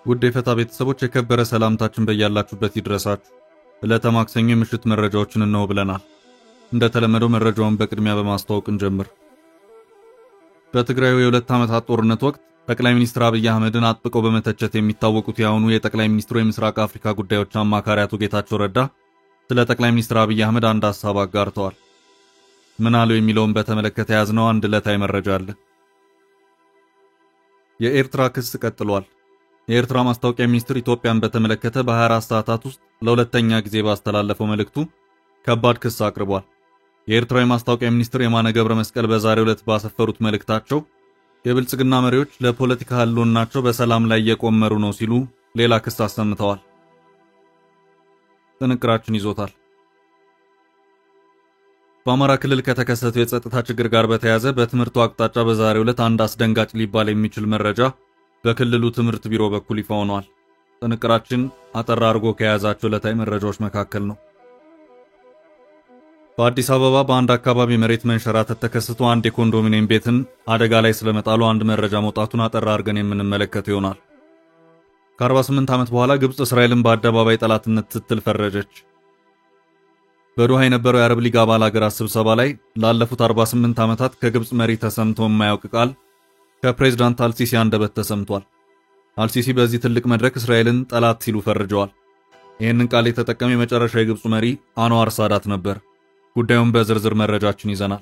ውድ የፈታ ቤተሰቦች የከበረ ሰላምታችን በያላችሁበት ይድረሳችሁ። ዕለተ ማክሰኞ የምሽት መረጃዎችን ነው ብለናል። እንደተለመደው መረጃውን በቅድሚያ በማስተዋወቅ እንጀምር። በትግራዩ የሁለት ዓመታት ጦርነት ወቅት ጠቅላይ ሚኒስትር አብይ አህመድን አጥብቀው በመተቸት የሚታወቁት የአሁኑ የጠቅላይ ሚኒስትሩ የምስራቅ አፍሪካ ጉዳዮች አማካሪ አቶ ጌታቸው ረዳ ስለ ጠቅላይ ሚኒስትር አብይ አህመድ አንድ ሐሳብ አጋርተዋል። ምን አለው የሚለውን በተመለከተ ያዝነው አንድ ዕለታዊ መረጃ አለ። የኤርትራ ክስ ቀጥሏል። የኤርትራ ማስታወቂያ ሚኒስትር ኢትዮጵያን በተመለከተ በ24 ሰዓታት ውስጥ ለሁለተኛ ጊዜ ባስተላለፈው መልእክቱ ከባድ ክስ አቅርቧል። የኤርትራ ማስታወቂያ ሚኒስትር የማነ ገብረ መስቀል በዛሬው ዕለት ባሰፈሩት መልእክታቸው የብልጽግና መሪዎች ለፖለቲካ ህልውናቸው በሰላም ላይ እየቆመሩ ነው ሲሉ ሌላ ክስ አሰምተዋል። ጥንቅራችን ይዞታል። በአማራ ክልል ከተከሰተው የጸጥታ ችግር ጋር በተያያዘ በትምህርቱ አቅጣጫ በዛሬው ዕለት አንድ አስደንጋጭ ሊባል የሚችል መረጃ በክልሉ ትምህርት ቢሮ በኩል ይፋ ሆኗል። ጥንቅራችን አጠር አድርጎ ከያዛቸው ዕለታዊ መረጃዎች መካከል ነው። በአዲስ አበባ በአንድ አካባቢ መሬት መንሸራተት ተከስቶ አንድ የኮንዶሚኒየም ቤትን አደጋ ላይ ስለመጣሉ አንድ መረጃ መውጣቱን አጠር አድርገን የምንመለከተው ይሆናል። ከ48 ዓመት በኋላ ግብጽ እስራኤልን በአደባባይ ጠላትነት ስትል ፈረጀች። በዶሃ የነበረው የአረብ ሊግ አባል ሀገራት ስብሰባ ላይ ላለፉት 48 ዓመታት ከግብጽ መሪ ተሰምቶ የማያውቅ ቃል ከፕሬዝዳንት አልሲሲ አንደበት ተሰምቷል። አልሲሲ በዚህ ትልቅ መድረክ እስራኤልን ጠላት ሲሉ ፈርጀዋል። ይህንን ቃል የተጠቀመ የመጨረሻ የግብጽ መሪ አንዋር ሳዳት ነበር። ጉዳዩን በዝርዝር መረጃችን ይዘናል።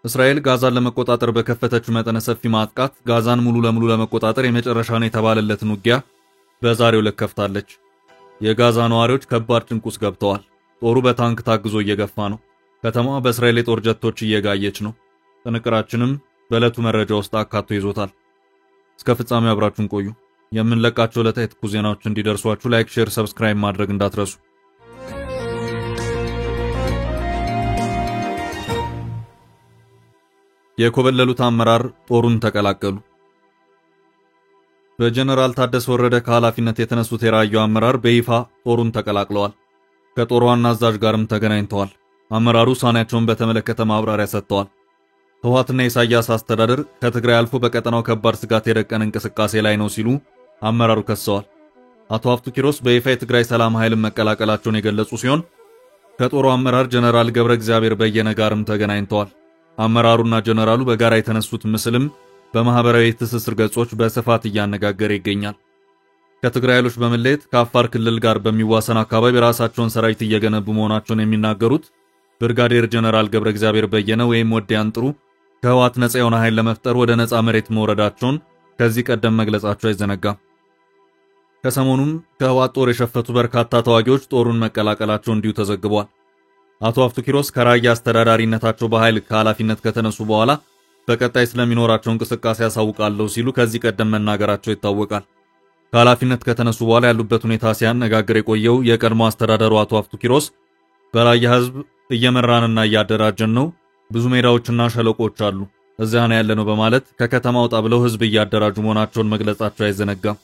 እስራኤል ጋዛን ለመቆጣጠር በከፈተችው መጠነ ሰፊ ማጥቃት ጋዛን ሙሉ ለሙሉ ለመቆጣጠር የመጨረሻ ነው የተባለለትን ውጊያ በዛሬው ዕለት ከፍታለች። የጋዛ ነዋሪዎች ከባድ ጭንቅ ውስጥ ገብተዋል። ጦሩ በታንክ ታግዞ እየገፋ ነው። ከተማዋ በእስራኤል የጦር ጀቶች እየጋየች ነው። ጥንቅራችንም በዕለቱ መረጃ ውስጥ አካቶ ይዞታል። እስከ ፍጻሜው አብራችሁን ቆዩ። የምንለቃቸው ዕለታዊ ትኩስ ዜናዎች እንዲደርሷችሁ ላይክ፣ ሼር፣ ሰብስክራይብ ማድረግ እንዳትረሱ። የኮበለሉት አመራር ጦሩን ተቀላቀሉ። በጀነራል ታደሰ ወረደ ከኃላፊነት የተነሱት የራያው አመራር በይፋ ጦሩን ተቀላቅለዋል። ከጦሩ ዋና አዛዥ ጋርም ተገናኝተዋል። አመራሩ ውሳኔያቸውን በተመለከተ ማብራሪያ ሰጥተዋል። ህወሓትና ኢሳያስ አስተዳደር ከትግራይ አልፎ በቀጠናው ከባድ ስጋት የደቀነ እንቅስቃሴ ላይ ነው ሲሉ አመራሩ ከሰዋል። አቶ ሀፍቱ ኪሮስ በይፋ የትግራይ ሰላም ኃይልን መቀላቀላቸውን የገለጹ ሲሆን ከጦሩ አመራር ጀነራል ገብረ እግዚአብሔር በየነ ጋርም ተገናኝተዋል። አመራሩና ጀነራሉ በጋራ የተነሱት ምስልም በማህበራዊ ትስስር ገጾች በስፋት እያነጋገረ ይገኛል። ከትግራይ ኃይሎች በመለየት ከአፋር ክልል ጋር በሚዋሰን አካባቢ ራሳቸውን ሰራዊት እየገነቡ መሆናቸውን የሚናገሩት ብርጋዴር ጀነራል ገብረ እግዚአብሔር በየነ ወይም ወዲያን ጥሩ ከህወሓት ነፃ የሆነ ኃይል ለመፍጠር ወደ ነፃ መሬት መውረዳቸውን ከዚህ ቀደም መግለጻቸው አይዘነጋም። ከሰሞኑም ከህወሓት ጦር የሸፈቱ በርካታ ተዋጊዎች ጦሩን መቀላቀላቸው እንዲሁ ተዘግቧል። አቶ ሀፍቱ ኪሮስ ከራያ አስተዳዳሪነታቸው በኃይል ከኃላፊነት ከተነሱ በኋላ በቀጣይ ስለሚኖራቸው እንቅስቃሴ ያሳውቃለሁ ሲሉ ከዚህ ቀደም መናገራቸው ይታወቃል። ከኃላፊነት ከተነሱ በኋላ ያሉበት ሁኔታ ሲያነጋግር የቆየው የቀድሞ አስተዳደሩ አቶ ሀፍቱ ኪሮስ በራያ ህዝብ እየመራንና እያደራጀን ነው፣ ብዙ ሜዳዎችና ሸለቆች አሉ፣ እዚያ ነው ያለነው በማለት ከከተማ ወጣ ብለው ህዝብ እያደራጁ መሆናቸውን መግለጻቸው አይዘነጋም።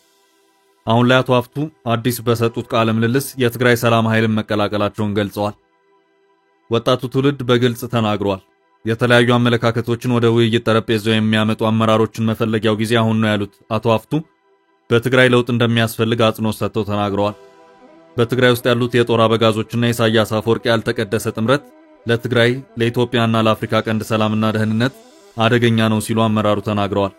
አሁን ላይ አቶ ሀፍቱ አዲስ በሰጡት ቃለ ምልልስ የትግራይ ሰላም ኃይልን መቀላቀላቸውን ገልጸዋል። ወጣቱ ትውልድ በግልጽ ተናግሯል። የተለያዩ አመለካከቶችን ወደ ውይይት ጠረጴዛው የሚያመጡ አመራሮችን መፈለጊያው ጊዜ አሁን ነው ያሉት አቶ ሀፍቱ በትግራይ ለውጥ እንደሚያስፈልግ አጽንኦት ሰጥተው ተናግረዋል። በትግራይ ውስጥ ያሉት የጦር አበጋዞችና ኢሳያስ አፈወርቂ ያልተቀደሰ ጥምረት ለትግራይ ለኢትዮጵያና ለአፍሪካ ቀንድ ሰላምና ደህንነት አደገኛ ነው ሲሉ አመራሩ ተናግረዋል።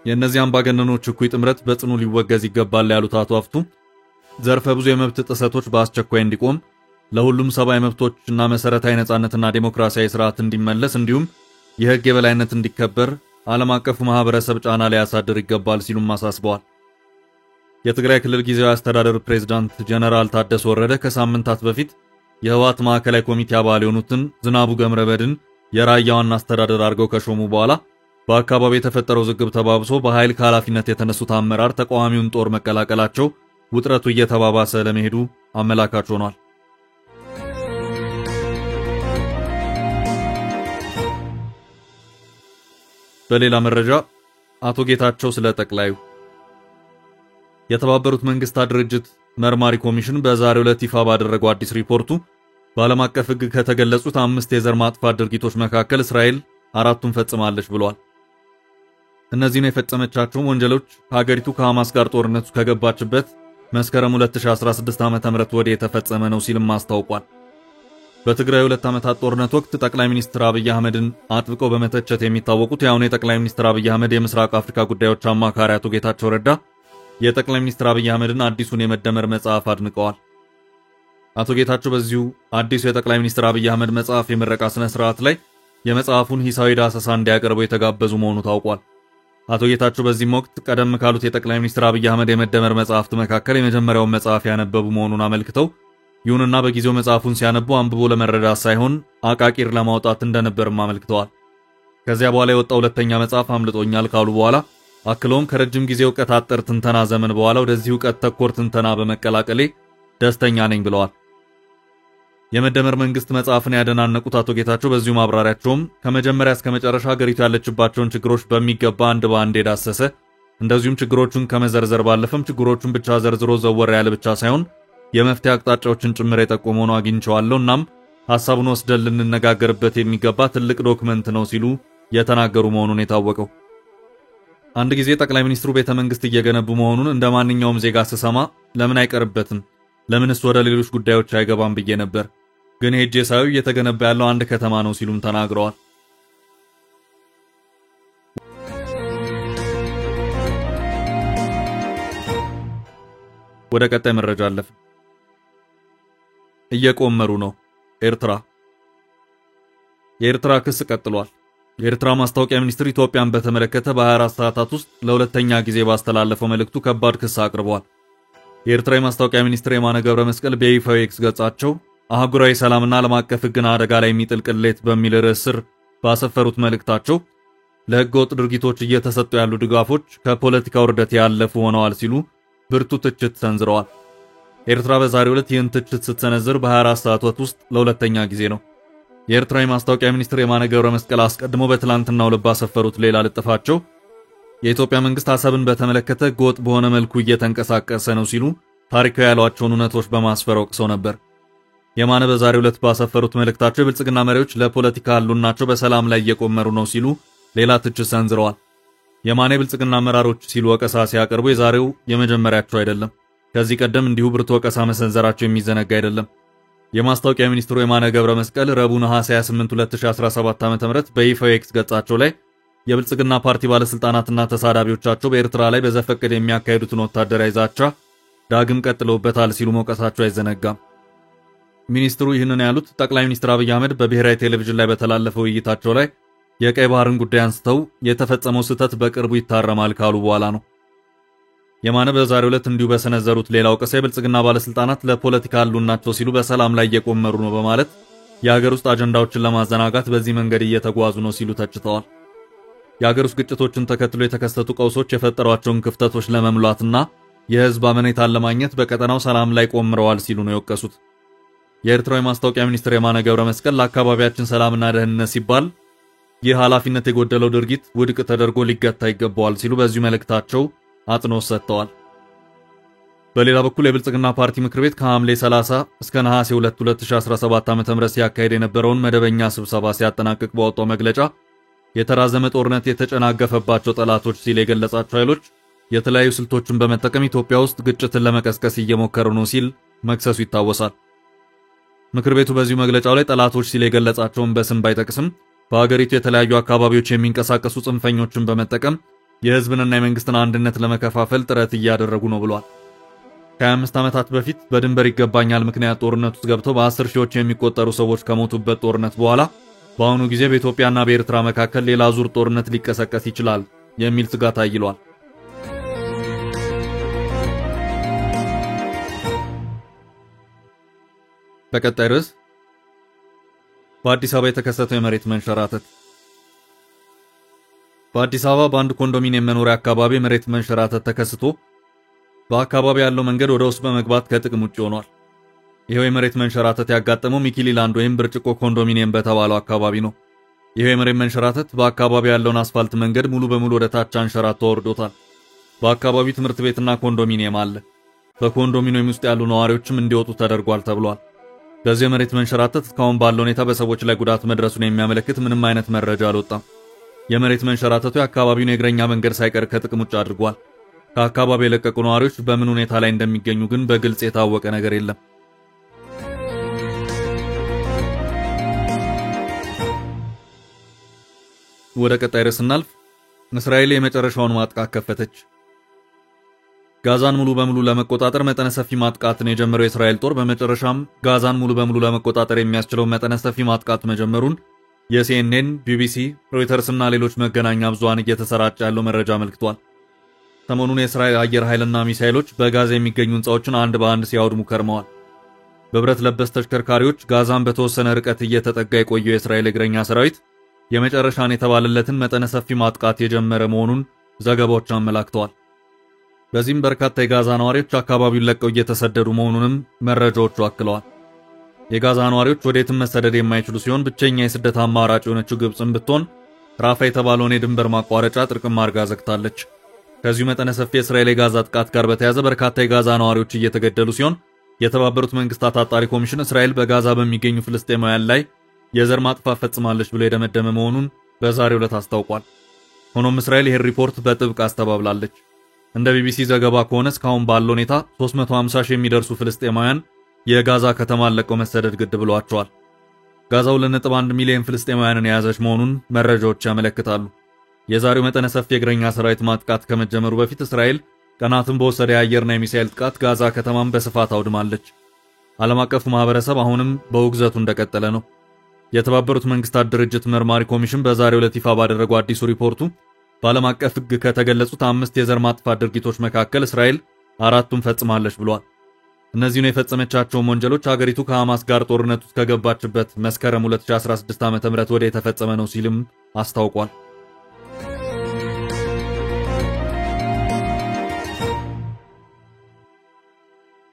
የእነዚህ አምባገነኖች እኩይ ጥምረት በጽኑ ሊወገዝ ይገባል ያሉት አቶ ሀፍቱ ዘርፈ ብዙ የመብት ጥሰቶች በአስቸኳይ እንዲቆም፣ ለሁሉም ሰብአዊ መብቶችና መሰረታዊ ነጻነትና ዲሞክራሲያዊ ስርዓት እንዲመለስ እንዲሁም የህግ የበላይነት እንዲከበር ዓለም አቀፉ ማህበረሰብ ጫና ሊያሳድር ይገባል ሲሉም አሳስበዋል። የትግራይ ክልል ጊዜያዊ አስተዳደር ፕሬዝዳንት ጀነራል ታደሰ ወረደ ከሳምንታት በፊት የህወሓት ማዕከላዊ ኮሚቴ አባል የሆኑትን ዝናቡ ገብረበድን የራያዋን አስተዳደር አድርገው ከሾሙ በኋላ በአካባቢው የተፈጠረው ዝግብ ተባብሶ በኃይል ከኃላፊነት የተነሱት አመራር ተቃዋሚውን ጦር መቀላቀላቸው ውጥረቱ እየተባባሰ ለመሄዱ አመላካች ሆኗል። በሌላ መረጃ አቶ ጌታቸው ስለ ጠቅላዩ የተባበሩት መንግስታት ድርጅት መርማሪ ኮሚሽን በዛሬው ዕለት ይፋ ባደረገው አዲስ ሪፖርቱ በዓለም አቀፍ ሕግ ከተገለጹት 5 የዘር ማጥፋት ድርጊቶች መካከል እስራኤል 4ቱን ፈጽማለች ብሏል። እነዚህን የፈጸመቻቸውን ወንጀሎች ሀገሪቱ ከሐማስ ጋር ጦርነቱ ከገባችበት መስከረም 2016 ዓ.ም ወዲህ የተፈጸመ ነው ሲልም አስታውቋል። በትግራይ 2 ዓመታት ጦርነት ወቅት ጠቅላይ ሚኒስትር አብይ አህመድን አጥብቀው በመተቸት የሚታወቁት የአሁኑ የጠቅላይ ሚኒስትር አብይ አህመድ የምስራቅ አፍሪካ ጉዳዮች አማካሪ አቶ ጌታቸው ረዳ የጠቅላይ ሚኒስትር አብይ አህመድን አዲሱን የመደመር መጽሐፍ አድንቀዋል። አቶ ጌታቸው በዚሁ አዲሱ የጠቅላይ ሚኒስትር አብይ አህመድ መጽሐፍ የምረቃ ስነ ስርዓት ላይ የመጽሐፉን ሂሳዊ ዳሰሳ እንዲያቀርቡ የተጋበዙ መሆኑ ታውቋል። አቶ ጌታቸው በዚህም ወቅት ቀደም ካሉት የጠቅላይ ሚኒስትር አብይ አህመድ የመደመር መጽሐፍት መካከል የመጀመሪያውን መጽሐፍ ያነበቡ መሆኑን አመልክተው ይሁንና በጊዜው መጽሐፉን ሲያነቡ አንብቦ ለመረዳት ሳይሆን አቃቂር ለማውጣት እንደነበርም አመልክተዋል። ከዚያ በኋላ የወጣው ሁለተኛ መጽሐፍ አምልጦኛል ካሉ በኋላ አክለውም ከረጅም ጊዜ ዕውቀት አጠር ትንተና ዘመን በኋላ ወደዚህ ዕውቀት ተኮር ትንተና በመቀላቀሌ ደስተኛ ነኝ ብለዋል። የመደመር መንግስት መጽሐፍን ያደናነቁት አቶ ጌታቸው በዚሁ ማብራሪያቸውም ከመጀመሪያ እስከ መጨረሻ ሀገሪቱ ያለችባቸውን ችግሮች በሚገባ አንድ በአንድ የዳሰሰ እንደዚሁም ችግሮቹን ከመዘርዘር ባለፈም ችግሮቹን ብቻ ዘርዝሮ ዘወር ያለ ብቻ ሳይሆን የመፍትሄ አቅጣጫዎችን ጭምር የጠቆመ ሆኖ አግኝቼዋለሁ። እናም ሐሳቡን ወስደን ልንነጋገርበት የሚገባ ትልቅ ዶክመንት ነው ሲሉ የተናገሩ መሆኑን የታወቀው። አንድ ጊዜ ጠቅላይ ሚኒስትሩ ቤተ መንግስት እየገነቡ መሆኑን እንደ ማንኛውም ዜጋ ስሰማ ለምን አይቀርበትም ለምንስ ወደ ሌሎች ጉዳዮች አይገባም ብዬ ነበር። ግን ሄጄ ሳየው እየተገነባ ያለው አንድ ከተማ ነው ሲሉም ተናግረዋል። ወደ ቀጣይ መረጃ አለፍ። እየቆመሩ ነው ኤርትራ። የኤርትራ ክስ ቀጥሏል። የኤርትራ ማስታወቂያ ሚኒስትር ኢትዮጵያን በተመለከተ በ24 ሰዓታት ውስጥ ለሁለተኛ ጊዜ ባስተላለፈው መልእክቱ ከባድ ክስ አቅርበዋል። የኤርትራ የማስታወቂያ ሚኒስትር የማነ ገብረ መስቀል በይፋዊ ኤክስ ገጻቸው አህጉራዊ ሰላምና ዓለም አቀፍ ሕግን አደጋ ላይ የሚጥል ቅሌት በሚል ርዕስ ስር ባሰፈሩት መልእክታቸው ለሕገወጥ ድርጊቶች እየተሰጡ ያሉ ድጋፎች ከፖለቲካ ውርደት ያለፉ ሆነዋል ሲሉ ብርቱ ትችት ሰንዝረዋል። ኤርትራ በዛሬው ዕለት ይህን ትችት ስትሰነዝር በ24 ሰዓታት ውስጥ ለሁለተኛ ጊዜ ነው። የኤርትራ የማስታወቂያ ሚኒስትር የማነ ገብረ መስቀል አስቀድሞ በትላንትናው ዕለት ባሰፈሩት ሌላ ልጥፋቸው የኢትዮጵያ መንግስት አሰብን በተመለከተ ሕገወጥ በሆነ መልኩ እየተንቀሳቀሰ ነው ሲሉ ታሪካዊ ያሏቸውን እውነቶች በማስፈር ወቅሰው ነበር። የማነ በዛሬው ዕለት ባሰፈሩት መልእክታቸው የብልጽግና መሪዎች ለፖለቲካ ህልውናቸው በሰላም ላይ እየቆመሩ ነው ሲሉ ሌላ ትችት ሰንዝረዋል። የማነ የብልጽግና አመራሮች ሲሉ ወቀሳ ሲያቀርቡ የዛሬው የመጀመሪያቸው አይደለም። ከዚህ ቀደም እንዲሁ ብርቱ ወቀሳ መሰንዘራቸው የሚዘነጋ አይደለም። የማስታወቂያ ሚኒስትሩ የማነ ገብረ መስቀል ረቡዕ ነሐሴ 28 2017 ዓ.ም በይፋዊ ኤክስ ገጻቸው ላይ የብልጽግና ፓርቲ ባለስልጣናትና ተሳዳቢዎቻቸው በኤርትራ ላይ በዘፈቀደ የሚያካሂዱትን ወታደራዊ ዛቻ ዳግም ቀጥለውበታል ሲሉ መውቀሳቸው አይዘነጋም። ሚኒስትሩ ይህንን ያሉት ጠቅላይ ሚኒስትር አብይ አህመድ በብሔራዊ ቴሌቪዥን ላይ በተላለፈው ውይይታቸው ላይ የቀይ ባህርን ጉዳይ አንስተው የተፈጸመው ስህተት በቅርቡ ይታረማል ካሉ በኋላ ነው። የማነ በዛሬው ዕለት እንዲሁ በሰነዘሩት ሌላው ወቀሳ የብልጽግና ባለስልጣናት ለፖለቲካ ህልውናቸው ሲሉ በሰላም ላይ እየቆመሩ ነው በማለት የሀገር ውስጥ አጀንዳዎችን ለማዘናጋት በዚህ መንገድ እየተጓዙ ነው ሲሉ ተችተዋል። የሀገር ውስጥ ግጭቶችን ተከትሎ የተከሰቱ ቀውሶች የፈጠሯቸውን ክፍተቶች ለመሙላትና የህዝብ አመኔታን ለማግኘት በቀጠናው ሰላም ላይ ቆምረዋል ሲሉ ነው የወቀሱት። የኤርትራዊ ማስታወቂያ ሚኒስትር የማነ ገብረ መስቀል ለአካባቢያችን ሰላምና ደህንነት ሲባል ይህ ኃላፊነት የጎደለው ድርጊት ውድቅ ተደርጎ ሊገታ ይገባዋል ሲሉ በዚሁ መልእክታቸው አጽንኦት ሰጥተዋል። በሌላ በኩል የብልጽግና ፓርቲ ምክር ቤት ከሐምሌ 30 እስከ ነሐሴ 2 2017 ዓ.ም ሲያካሄድ የነበረውን መደበኛ ስብሰባ ሲያጠናቅቅ ባወጣው መግለጫ የተራዘመ ጦርነት የተጨናገፈባቸው ጠላቶች ሲል የገለጻቸው ኃይሎች የተለያዩ ስልቶችን በመጠቀም ኢትዮጵያ ውስጥ ግጭትን ለመቀስቀስ እየሞከሩ ነው ሲል መክሰሱ ይታወሳል። ምክር ቤቱ በዚሁ መግለጫው ላይ ጠላቶች ሲል የገለጻቸውን በስም ባይጠቅስም በሀገሪቱ የተለያዩ አካባቢዎች የሚንቀሳቀሱ ጽንፈኞችን በመጠቀም የህዝብንና የመንግስትን አንድነት ለመከፋፈል ጥረት እያደረጉ ነው ብሏል። ከ25 ዓመታት በፊት በድንበር ይገባኛል ምክንያት ጦርነት ውስጥ ገብተው በ10 ሺዎች የሚቆጠሩ ሰዎች ከሞቱበት ጦርነት በኋላ በአሁኑ ጊዜ በኢትዮጵያና በኤርትራ መካከል ሌላ ዙር ጦርነት ሊቀሰቀስ ይችላል የሚል ስጋት አይሏል። በቀጣይ ርዕስ በአዲስ አበባ የተከሰተው የመሬት መንሸራተት። በአዲስ አበባ በአንድ ኮንዶሚኒየም መኖሪያ አካባቢ የመሬት መንሸራተት ተከስቶ በአካባቢ ያለው መንገድ ወደ ውስጥ በመግባት ከጥቅም ውጭ ሆኗል። ይሄው የመሬት መንሸራተት ያጋጠመው ሚኪሊላንድ ወይም ብርጭቆ ኮንዶሚኒየም በተባለው አካባቢ ነው። ይሄው የመሬት መንሸራተት በአካባቢው ያለውን አስፋልት መንገድ ሙሉ በሙሉ ወደ ታች አንሸራቶ ወርዶታል። በአካባቢው ትምህርት ቤትና ኮንዶሚኒየም አለ። በኮንዶሚኒየም ውስጥ ያሉ ነዋሪዎችም እንዲወጡ ተደርጓል ተብሏል። በዚህ መሬት መንሸራተት እስካሁን ባለው ሁኔታ በሰዎች ላይ ጉዳት መድረሱን የሚያመለክት ምንም አይነት መረጃ አልወጣም። የመሬት መንሸራተቱ የአካባቢውን የእግረኛ መንገድ ሳይቀር ከጥቅም ውጭ አድርጓል። ከአካባቢው የለቀቁ ነዋሪዎች በምን ሁኔታ ላይ እንደሚገኙ ግን በግልጽ የታወቀ ነገር የለም። ወደ ቀጣይ ርዕስ ስናልፍ እስራኤል የመጨረሻውን ማጥቃት ከፈተች። ጋዛን ሙሉ በሙሉ ለመቆጣጠር መጠነ ሰፊ ማጥቃትን የጀመረው የእስራኤል ጦር በመጨረሻም ጋዛን ሙሉ በሙሉ ለመቆጣጠር የሚያስችለው መጠነ ሰፊ ማጥቃት መጀመሩን የሲኤንኤን፣ ቢቢሲ፣ ሮይተርስ እና ሌሎች መገናኛ ብዙሃን እየተሰራጨ ያለው መረጃ አመልክቷል። ሰሞኑን የእስራኤል አየር ኃይልና ሚሳኤሎች በጋዛ የሚገኙ ሕንፃዎችን አንድ በአንድ ሲያወድሙ ከርመዋል። በብረት ለበስ ተሽከርካሪዎች ጋዛን በተወሰነ ርቀት እየተጠጋ የቆየው የእስራኤል እግረኛ ሰራዊት የመጨረሻን የተባለለትን መጠነ ሰፊ ማጥቃት የጀመረ መሆኑን ዘገባዎች አመላክተዋል። በዚህም በርካታ የጋዛ ነዋሪዎች አካባቢውን ለቀው እየተሰደዱ መሆኑንም መረጃዎቹ አክለዋል። የጋዛ ነዋሪዎች ወዴትም መሰደድ የማይችሉ ሲሆን ብቸኛ የስደት አማራጭ የሆነችው ግብጽም ብትሆን ራፋ የተባለውን የድንበር ማቋረጫ ጥርቅም አድርጋ ዘግታለች። ከዚሁ መጠነ ሰፊ የእስራኤል የጋዛ ጥቃት ጋር በተያያዘ በርካታ የጋዛ ነዋሪዎች እየተገደሉ ሲሆን የተባበሩት መንግስታት አጣሪ ኮሚሽን እስራኤል በጋዛ በሚገኙ ፍልስጤማውያን ላይ የዘር ማጥፋት ፈጽማለች ብሎ የደመደመ መሆኑን በዛሬው ዕለት አስታውቋል። ሆኖም እስራኤል ይህን ሪፖርት በጥብቅ አስተባብላለች። እንደ ቢቢሲ ዘገባ ከሆነ እስካሁን ባለው ሁኔታ 350 ሺህ የሚደርሱ ፍልስጤማውያን የጋዛ ከተማን ለቀው መሰደድ ግድ ብሏቸዋል። ጋዛው 2.1 ሚሊዮን ፍልስጤማውያንን የያዘች መሆኑን መረጃዎች ያመለክታሉ። የዛሬው መጠነ ሰፊ የእግረኛ ሰራዊት ማጥቃት ከመጀመሩ በፊት እስራኤል ቀናትን በወሰደ የአየርና የሚሳኤል ጥቃት ጋዛ ከተማን በስፋት አውድማለች። ዓለም አቀፉ ማህበረሰብ አሁንም በውግዘቱ እንደቀጠለ ነው። የተባበሩት መንግስታት ድርጅት መርማሪ ኮሚሽን በዛሬው ዕለት ይፋ ባደረገው አዲሱ ሪፖርቱ በዓለም አቀፍ ሕግ ከተገለጹት 5 የዘር ማጥፋት ድርጊቶች መካከል እስራኤል 4ቱን ፈጽማለች ብሏል። እነዚህን የፈጸመቻቸውን ወንጀሎች ሀገሪቱ ከሐማስ ጋር ጦርነት ውስጥ ከገባችበት መስከረም 2016 ዓ.ም ወደ የተፈጸመ ነው ሲልም አስታውቋል።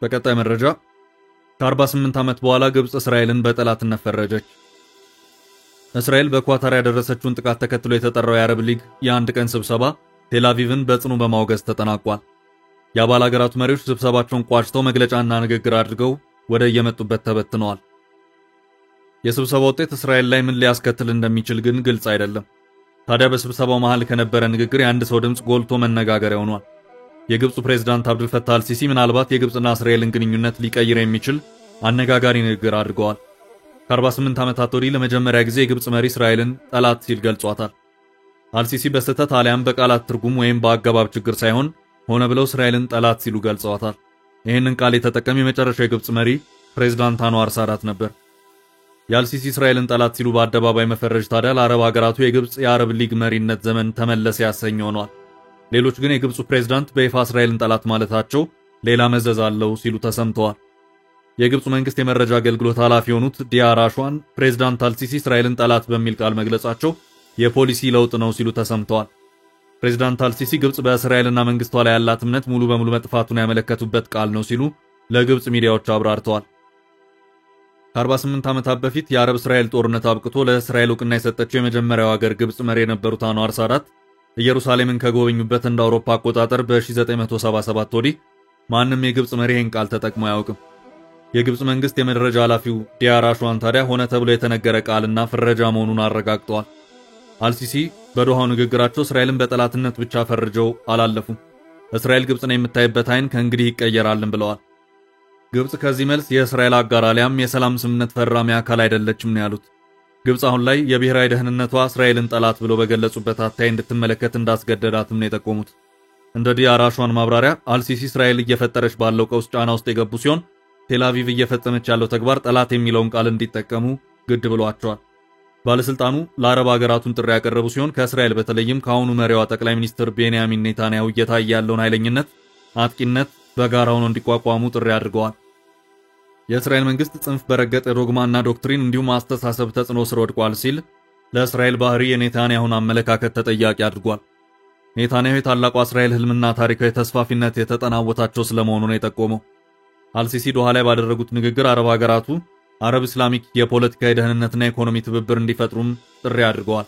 በቀጣይ መረጃ ከ48 ዓመት በኋላ ግብጽ እስራኤልን በጠላትነት ፈረጀች። እስራኤል በኳታር ያደረሰችውን ጥቃት ተከትሎ የተጠራው የአረብ ሊግ የአንድ ቀን ስብሰባ ቴል አቪቭን በጽኑ በማውገዝ ተጠናቋል። የአባል ሀገራቱ መሪዎች ስብሰባቸውን ቋጭተው መግለጫና ንግግር አድርገው ወደ የመጡበት ተበትነዋል። የስብሰባው ውጤት እስራኤል ላይ ምን ሊያስከትል እንደሚችል ግን ግልጽ አይደለም። ታዲያ በስብሰባው መሃል ከነበረ ንግግር የአንድ ሰው ድምጽ ጎልቶ መነጋገሪያ ሆኗል። የግብፁ ፕሬዝዳንት አብዱል ፈታህ አልሲሲ ምናልባት የግብጽና እስራኤልን ግንኙነት ሊቀይር የሚችል አነጋጋሪ ንግግር አድርገዋል። ከ48 ዓመታት ወዲህ ለመጀመሪያ ጊዜ የግብጽ መሪ እስራኤልን ጠላት ሲል ገልጿታል። አልሲሲ በስህተት አሊያም በቃላት ትርጉም ወይም በአገባብ ችግር ሳይሆን ሆነ ብለው እስራኤልን ጠላት ሲሉ ገልጸዋታል። ይህንን ቃል የተጠቀመ የመጨረሻው የግብጽ መሪ ፕሬዝዳንት አንዋር ሳዳት ነበር። የአልሲሲ እስራኤልን ጠላት ሲሉ በአደባባይ መፈረጅ ታዲያ ለአረብ ሀገራቱ የግብጽ የአረብ ሊግ መሪነት ዘመን ተመለሰ ያሰኘ ሆኗል። ሌሎች ግን የግብፁ ፕሬዝዳንት በይፋ እስራኤልን ጠላት ማለታቸው ሌላ መዘዝ አለው ሲሉ ተሰምተዋል። የግብፅ መንግስት የመረጃ አገልግሎት ኃላፊ የሆኑት ዲያር አሽዋን ፕሬዝዳንት አልሲሲ እስራኤልን ጠላት በሚል ቃል መግለጻቸው የፖሊሲ ለውጥ ነው ሲሉ ተሰምተዋል። ፕሬዝዳንት አልሲሲ ግብጽ በእስራኤልና መንግስቷ ላይ ያላት እምነት ሙሉ በሙሉ መጥፋቱን ያመለከቱበት ቃል ነው ሲሉ ለግብጽ ሚዲያዎች አብራርተዋል። ከ48 ዓመታት በፊት የአረብ እስራኤል ጦርነት አብቅቶ ለእስራኤል ዕውቅና የሰጠችው የመጀመሪያው ሀገር ግብጽ መሪ የነበሩት አንዋር ሳዳት ኢየሩሳሌምን ከጎበኙበት እንደ አውሮፓ አቆጣጠር በ1977 ወዲህ ማንም የግብጽ መሪ ይህን ቃል ተጠቅሞ አያውቅም። የግብጽ መንግስት የመረጃ ኃላፊው ዲያር አሽዋን ታዲያ ሆነ ተብሎ የተነገረ ቃልና ፍረጃ መሆኑን አረጋግጠዋል። አልሲሲ በዶሃው ንግግራቸው እስራኤልን በጠላትነት ብቻ ፈርጀው አላለፉም። እስራኤል ግብጽን የምታይበት አይን ከእንግዲህ ይቀየራልን ብለዋል። ግብጽ ከዚህ መልስ የእስራኤል አጋር አሊያም የሰላም ስምምነት ፈራሚ አካል አይደለችም ነው ያሉት። ግብጽ አሁን ላይ የብሔራዊ ደህንነቷ እስራኤልን ጠላት ብሎ በገለጹበት አታይ እንድትመለከት እንዳስገደዳትም ነው የጠቆሙት። እንደ ዲያር አሽዋን ማብራሪያ አልሲሲ እስራኤል እየፈጠረች ባለው ቀውስ ጫና ውስጥ የገቡ ሲሆን ቴል አቪቭ እየፈጸመች ያለው ተግባር ጠላት የሚለውን ቃል እንዲጠቀሙ ግድ ብሏቸዋል። ባለስልጣኑ ለአረብ ሀገራቱን ጥሪ ያቀረቡ ሲሆን ከእስራኤል በተለይም ከአሁኑ መሪዋ ጠቅላይ ሚኒስትር ቤንያሚን ኔታንያሁ እየታየ ያለውን ኃይለኝነት፣ አጥቂነት በጋራ ሆነው እንዲቋቋሙ ጥሪ አድርገዋል። የእስራኤል መንግስት ጽንፍ በረገጠ ዶግማና ዶክትሪን እንዲሁም አስተሳሰብ ተጽዕኖ ስር ወድቋል ሲል ለእስራኤል ባህሪ የኔታንያሁን አመለካከት ተጠያቂ አድርጓል። ኔታንያሁ የታላቋ እስራኤል ህልምና ታሪካዊ ተስፋፊነት የተጠናወታቸው ስለመሆኑ ነው የጠቆመው። አልሲሲ ዶሃ ላይ ባደረጉት ንግግር አረብ ሀገራቱ አረብ እስላሚክ የፖለቲካ የደህንነትና ኢኮኖሚ ትብብር እንዲፈጥሩም ጥሪ አድርገዋል።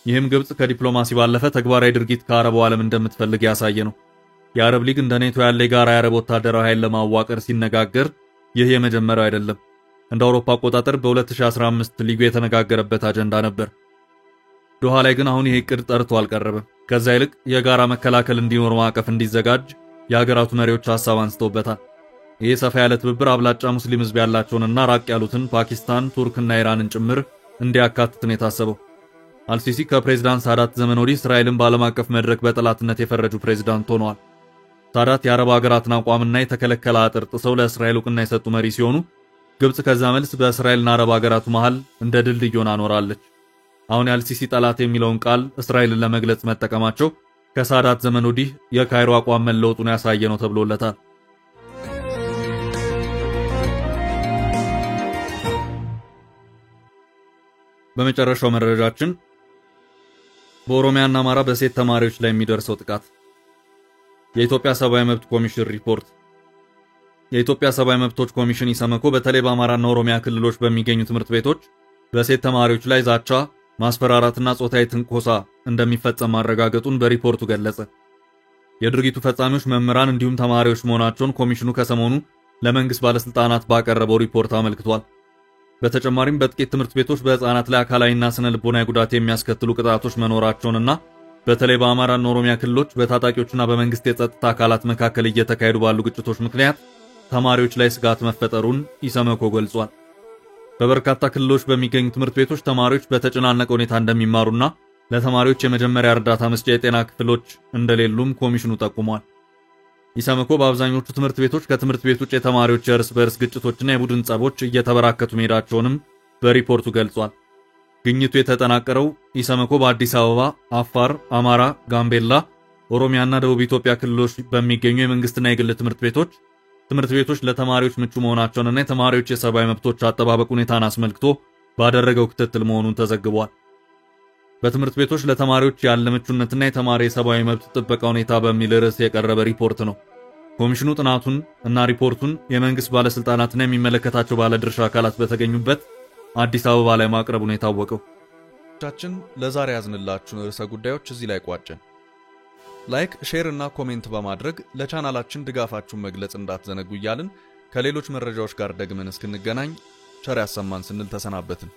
ይህም ግብጽ ከዲፕሎማሲ ባለፈ ተግባራዊ ድርጊት ከአረቡ ዓለም እንደምትፈልግ ያሳየ ነው። የአረብ ሊግ እንደ ኔቶ ያለ የጋራ የአረብ ወታደራዊ ኃይል ለማዋቀር ሲነጋገር ይህ የመጀመሪያው አይደለም። እንደ አውሮፓ አቆጣጠር በ2015 ሊጉ የተነጋገረበት አጀንዳ ነበር። ዶሃ ላይ ግን አሁን ይህ እቅድ ጠርቶ አልቀረበም። ከዛ ይልቅ የጋራ መከላከል እንዲኖር ማዕቀፍ እንዲዘጋጅ የሀገራቱ መሪዎች ሐሳብ አንስተውበታል። ይህ ሰፋ ያለ ትብብር አብላጫ ሙስሊም ህዝብ ያላቸውንና ራቅ ያሉትን ፓኪስታን፣ ቱርክና ኢራንን ጭምር እንዲያካትት ነው የታሰበው። አልሲሲ ከፕሬዝዳንት ሳዳት ዘመን ወዲህ እስራኤልን በዓለም አቀፍ መድረክ በጠላትነት የፈረጁ ፕሬዝዳንት ሆነዋል። ሳዳት የአረብ ሀገራትን አቋምና የተከለከለ አጥር ጥሰው ለእስራኤል እውቅና የሰጡ መሪ ሲሆኑ ግብጽ ከዛ መልስ በእስራኤልና አረብ ሀገራቱ መሃል እንደ ድልድይ ሆና ኖራለች። አሁን የአልሲሲ ጠላት የሚለውን ቃል እስራኤልን ለመግለጽ መጠቀማቸው ከሳዳት ዘመን ወዲህ የካይሮ አቋም መለወጡን ያሳየ ነው ተብሎለታል። በመጨረሻው መረጃችን በኦሮሚያና አማራ በሴት ተማሪዎች ላይ የሚደርሰው ጥቃት የኢትዮጵያ ሰብአዊ መብት ኮሚሽን ሪፖርት። የኢትዮጵያ ሰብአዊ መብቶች ኮሚሽን ኢሰመኮ በተለይ በአማራና ኦሮሚያ ክልሎች በሚገኙ ትምህርት ቤቶች በሴት ተማሪዎች ላይ ዛቻ፣ ማስፈራራትና ጾታዊ ትንኮሳ እንደሚፈጸም ማረጋገጡን በሪፖርቱ ገለጸ። የድርጊቱ ፈጻሚዎች መምህራን እንዲሁም ተማሪዎች መሆናቸውን ኮሚሽኑ ከሰሞኑ ለመንግስት ባለስልጣናት ባቀረበው ሪፖርት አመልክቷል። በተጨማሪም በጥቂት ትምህርት ቤቶች በህፃናት ላይ አካላዊና ስነ ልቦናዊ ጉዳት የሚያስከትሉ ቅጣቶች መኖራቸውንና በተለይ በአማራና ኦሮሚያ ክልሎች በታጣቂዎችና በመንግስት የጸጥታ አካላት መካከል እየተካሄዱ ባሉ ግጭቶች ምክንያት ተማሪዎች ላይ ስጋት መፈጠሩን ኢሰመኮ ገልጿል። በበርካታ ክልሎች በሚገኙ ትምህርት ቤቶች ተማሪዎች በተጨናነቀ ሁኔታ እንደሚማሩና ለተማሪዎች የመጀመሪያ እርዳታ መስጫ የጤና ክፍሎች እንደሌሉም ኮሚሽኑ ጠቁሟል። ኢሰመኮ በአብዛኞቹ ትምህርት ቤቶች ከትምህርት ቤት ውጭ የተማሪዎች የእርስ በርስ ግጭቶችና የቡድን ጸቦች እየተበራከቱ መሄዳቸውንም በሪፖርቱ ገልጿል። ግኝቱ የተጠናቀረው ኢሰመኮ በአዲስ አበባ፣ አፋር፣ አማራ፣ ጋምቤላ፣ ኦሮሚያና ደቡብ ኢትዮጵያ ክልሎች በሚገኙ የመንግስትና የግል ትምህርት ቤቶች ለተማሪዎች ምቹ መሆናቸውንና የተማሪዎች የሰብአዊ መብቶች አጠባበቅ ሁኔታን አስመልክቶ ባደረገው ክትትል መሆኑን ተዘግቧል። በትምህርት ቤቶች ለተማሪዎች ያለ ምቹነትና የተማሪ የሰብአዊ መብት ጥበቃ ሁኔታ በሚል ርዕስ የቀረበ ሪፖርት ነው። ኮሚሽኑ ጥናቱን እና ሪፖርቱን የመንግስት ባለስልጣናትና የሚመለከታቸው ባለድርሻ አካላት በተገኙበት አዲስ አበባ ላይ ማቅረቡን የታወቀው። ለዛሬ ያዝንላችሁን ርዕሰ ጉዳዮች እዚህ ላይ ቋጨን። ላይክ፣ ሼር እና ኮሜንት በማድረግ ለቻናላችን ድጋፋችሁን መግለጽ እንዳትዘነጉ እያልን ከሌሎች መረጃዎች ጋር ደግመን እስክንገናኝ ቸር ያሰማን ስንል ተሰናበትን።